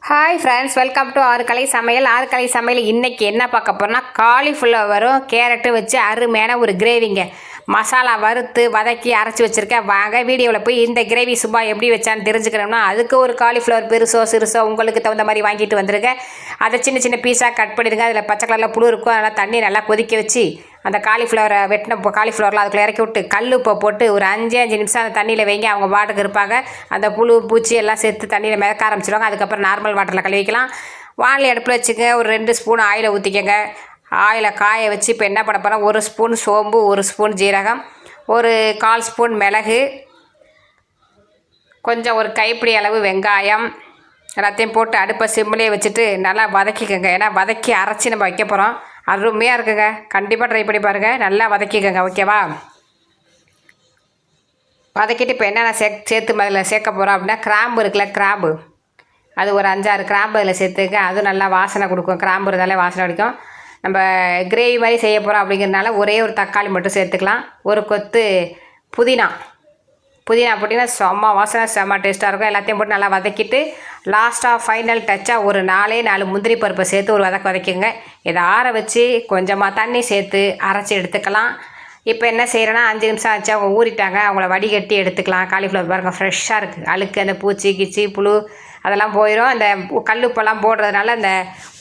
Hi friends, welcome to ஆறுக்கலை சமையல். ஆறுக்கலை சமையல் இன்றைக்கி என்ன பார்க்க போகிறோன்னா, காலிஃப்ளவரும் கேரட்டு வச்சு அருமையான ஒரு கிரேவிங்க. மசாலா வறுத்து வதக்கி அரைச்சி வச்சுருக்கேன். வாங்க வீடியோவில் போய் இந்த கிரேவி சும்மா எப்படி வச்சான்னு தெரிஞ்சுக்கணும்னா, அதுக்கு ஒரு காலிஃப்ளவர் பெருசோ சிறுசோ உங்களுக்கு தகுந்த மாதிரி வாங்கிட்டு வந்துருக்கேன். அதை சின்ன சின்ன பீஸாக கட் பண்ணிடுங்க. அதில் பச்சை கலரில் புழு இருக்கும். அதனால் தண்ணி நல்லா கொதிக்க வச்சு அந்த காலிஃப்ளவரை வெட்டின காலிஃப்ளவரில் அதுக்குள்ளே இறக்கி விட்டு கல் உப்பை போட்டு ஒரு 5 நிமிஷம் அந்த தண்ணியில் வைங்க. அவங்க வாட்டுக்கு இருப்பாங்க. அந்த புழு பூச்சி எல்லாம் சேர்த்து தண்ணியில் மிதக்க ஆரம்பிச்சிடுவாங்க. அதுக்கப்புறம் நார்மல் வாட்டரில் கழுவி வைக்கலாம். வானிலை அடுப்பில் வச்சுக்க. ஒரு 2 ஸ்பூன் ஆயிலை ஊற்றிக்கங்க. ஆயிலை காய வச்சு இப்போ என்ன பண்ண போகிறோம், 1 ஸ்பூன் சோம்பு, 1 ஸ்பூன் ஜீரகம், ஒரு 1/4 ஸ்பூன் மிளகு, கொஞ்சம் ஒரு கைப்பிடி அளவு வெங்காயம் எல்லாத்தையும் போட்டு அடுப்பை சிம்மிலே வச்சுட்டு நல்லா வதக்கிக்கோங்க. ஏன்னா வதக்கி அரைச்சி நம்ம வைக்க போகிறோம். அருமையாக இருக்குங்க. கண்டிப்பாக ட்ரை பண்ணி பாருங்கள். நல்லா வதக்கிக்கோங்க. ஓகேவா? வதக்கிட்டு இப்போ என்னென்ன சேர்த்து அதில் சேர்க்க போகிறோம் அப்படின்னா, கிராம்பு இருக்குல்ல, கிராம்பு அது ஒரு 5-6 கிராம்பு அதில் சேர்த்துக்க. அதுவும் நல்லா வாசனை கொடுக்கும். கிராம்பு இருந்தாலே வாசனை அடிக்கும். நம்ம கிரேவி மாதிரி செய்ய போகிறோம் அப்படிங்கிறதுனால ஒரே ஒரு தக்காளி மட்டும் சேர்த்துக்கலாம். ஒரு கொத்து புதினா போட்டிங்கன்னா செம்ம வாசனை, செம்ம டேஸ்ட்டாக இருக்கும். எல்லாத்தையும் போட்டு நல்லா வதக்கிட்டு லாஸ்ட்டாக ஃபைனல் டச்சாக ஒரு 4 முந்திரி பருப்பை சேர்த்து ஒரு வதக்குங்க. இதை ஆற வச்சு கொஞ்சமாக தண்ணி சேர்த்து அரைச்சி எடுத்துக்கலாம். இப்போ என்ன செய்கிறேன்னா, 5 நிமிஷம் ஆச்சு, அவங்க ஊறிட்டாங்க. அவங்கள வடிகட்டி எடுத்துக்கலாம். காலிஃப்ளவர் பாருங்கள், ஃப்ரெஷ்ஷாக இருக்குது. அழுக்கு அந்த பூச்சி கிச்சி புழு அதெல்லாம் போயிடும். அந்த கல்லுப்பெல்லாம் போடுறதுனால அந்த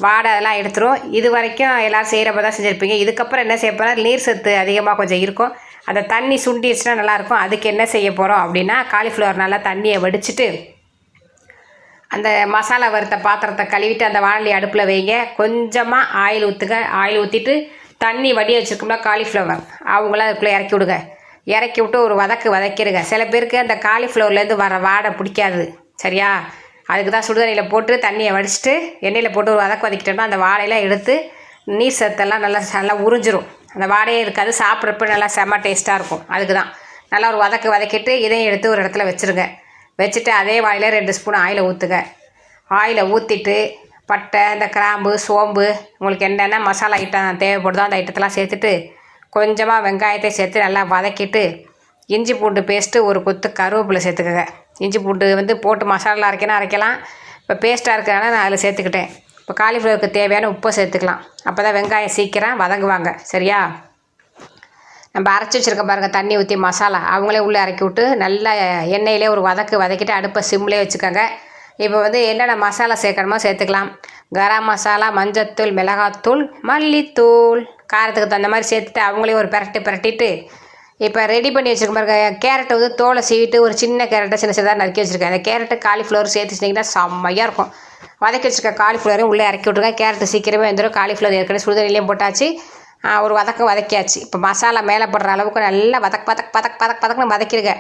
வாடை அதெல்லாம் எடுத்துரும். இது வரைக்கும் எல்லோரும் செய்கிறப்ப தான் செஞ்சுருப்பீங்க. இதுக்கப்புறம் என்ன செய்ய போகிறோம், நீர் சத்து அதிகமாக கொஞ்சம் இருக்கும். அந்த தண்ணி சுண்டிடுச்சுன்னா நல்லாயிருக்கும். அதுக்கு என்ன செய்ய போகிறோம் அப்படின்னா, காலிஃப்ளவர் நல்லா தண்ணியை வடிச்சிட்டு அந்த மசாலா வறுத்த பாத்திரத்தை கழுவிட்டு அந்த வானொலி அடுப்பில் வைங்க. கொஞ்சமாக ஆயில் ஊற்றுங்க. ஆயில் ஊற்றிட்டு தண்ணி வடி வச்சுருக்கோம்னா காலிஃப்ளவர் அவங்கள அதுக்குள்ளே இறக்கி விடுங்க. இறக்கி விட்டு ஒரு வதக்கிடுங்க. சில பேருக்கு அந்த காலிஃப்ளவர்லேருந்து வர வாடை பிடிக்காது. சரியா? அதுக்கு தான் சுடுதண்ணியில் போட்டு தண்ணியை வடிச்சிட்டு எண்ணெயில் போட்டு ஒரு வதக்கிட்டோம்னா அந்த வாடையெல்லாம் எடுத்து நீர் சத்தெல்லாம் நல்லா உறிஞ்சிரும். அந்த வாடையே இருக்காது. சாப்பிட்றப்ப நல்லா செம்ம டேஸ்ட்டாக இருக்கும். அதுக்கு தான் நல்லா ஒரு வதக்கிட்டு இதையும் எடுத்து ஒரு இடத்துல வச்சுருங்க. வச்சுட்டு அதே வாயில் 2 ஸ்பூன் ஆயிலை ஊற்றுங்க. ஆயிலை ஊற்றிட்டு பட்டை, இந்த கிராம்பு, சோம்பு, உங்களுக்கு என்னென்ன மசாலா ஐட்டம் தேவைப்படுதோ அந்த ஐட்டத்தெல்லாம் சேர்த்துட்டு கொஞ்சமாக வெங்காயத்தை சேர்த்து நல்லா வதக்கிட்டு இஞ்சி பூண்டு பேஸ்ட்டு ஒரு கொத்து கருவேப்பிலை சேர்த்துக்கங்க. இஞ்சி பூண்டு போட்டு மசாலா அரைக்கலாம். இப்போ பேஸ்ட்டாக இருக்கிறனால நான் அதில் சேர்த்துக்கிட்டேன். இப்போ காலிஃப்ளவருக்கு தேவையான உப்பை சேர்த்துக்கலாம். அப்போ தான் வெங்காயம் சீக்கிரம் வதங்குவாங்க. சரியா? நம்ம அரைச்சி வச்சுருக்க பாருங்கள், தண்ணி ஊற்றி மசாலா அவங்களே உள்ளே இறக்கி விட்டு நல்லா எண்ணெயிலே ஒரு வதக்கிட்டு அடுப்பை சிம்லேயே வச்சுக்கோங்க. இப்போ என்னென்ன மசாலா சேர்க்கணுமோ சேர்த்துக்கலாம். கரம் மசாலா, மஞ்சத்தூள், மிளகாத்தூள், மல்லித்தூள், காரத்துக்கு தகுந்த மாதிரி சேர்த்துட்டு அவங்களே ஒரு பிரட்டிட்டு இப்போ ரெடி பண்ணி வச்சுருக்க பாருங்க. கேரட்டை தோலை சீவிட்டு ஒரு சின்ன கேரட்டை சின்னதாக நறுக்கி வச்சுருக்கேன். அந்த கேரட்டு காலிஃப்ளவர் சேர்த்து வச்சிட்டிங்கன்னா செம்மையாக இருக்கும். வதக்கி வச்சுருக்க காலிஃப்ளவரையும் உள்ளே இறக்கி விட்ருங்க. கேரட்டு சீக்கிரமே வந்துடும். காலிஃப்ளவர் ஏற்கனவே சுடுதண்ணிலையும் போட்டாச்சு. ஒரு வதக்கியாச்சு. இப்போ மசாலா மேலே போடுற அளவுக்கு நல்லா வதக்குன்னு வதக்கிடுங்க.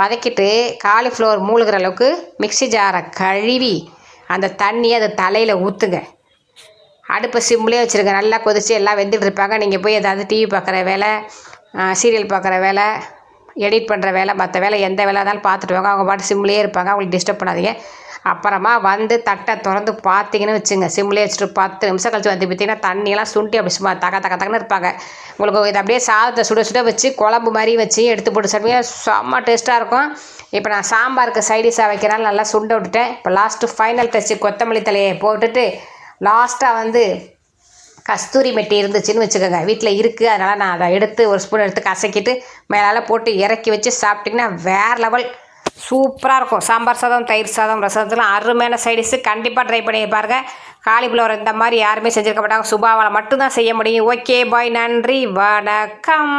வதக்கிட்டு காலிஃப்ளவர் மூழ்கிற அளவுக்கு மிக்ஸி ஜாரை கழுவி அந்த தண்ணியை அது தலையில் ஊற்றுங்க. அடுப்பை சிம்லேயே வச்சுருங்க. நல்லா கொதித்து எல்லாம் வெந்துட்டு இருப்பாங்க. நீங்கள் போய் ஏதாவது டிவி பார்க்குற வேலை, சீரியல் பார்க்குற வேலை, எடிட் பண்ணுற வேலை, மற்ற வேலை எந்த வேலை இருந்தாலும் பார்த்துட்டு வாங்க. அவங்க பாட்டு சிம்லேயே இருப்பாங்க. அவங்களுக்கு டிஸ்டர்ப் பண்ணாதீங்க. அப்புறமா தட்டை திறந்து பார்த்தீங்கன்னு வச்சுங்க. சிம்லேயே வச்சுட்டு 10 நிமிஷம் கழிச்சு பார்த்தீங்கன்னா தண்ணியெல்லாம் சுண்டி அப்படி சும்மா தக்கன்னு இருப்பாங்க. உங்களுக்கு இது அப்படியே சாதத்தை சுட வச்சு குழம்பு மாதிரி வச்சு எடுத்து போட்டு சாப்பிட்டீங்க, செம்ம டேஸ்ட்டாக இருக்கும். இப்போ நான் சாம்பாருக்கு சைடிஷாக வைக்கிறனால நல்லா சுண்ட விட்டுட்டேன். இப்போ லாஸ்ட்டு ஃபைனல் டச்சு கொத்தமல்லி தலையை போட்டுட்டு லாஸ்ட்டாக கஸ்தூரி மெட்டி இருந்துச்சுன்னு வச்சுக்கோங்க. வீட்டில் இருக்குது. அதனால் நான் அதை எடுத்து 1 ஸ்பூன் எடுத்து கசக்கிட்டு மேலால் போட்டு இறக்கி வச்சு சாப்பிட்டிங்கன்னா வேறு லெவல் சூப்பராக இருக்கும். சாம்பார் சாதம், தயிர் சாதம், ரசத்துலாம் அருமையான சைடிஷு. கண்டிப்பாக ட்ரை பண்ணி பாருங்கள். காலிஃப்ளவர் இந்த மாதிரி யாருமே செஞ்சுருக்க மாட்டாங்க. சுபாவால் மட்டும்தான் செய்ய முடியும். ஓகே பாய், நன்றி, வணக்கம்.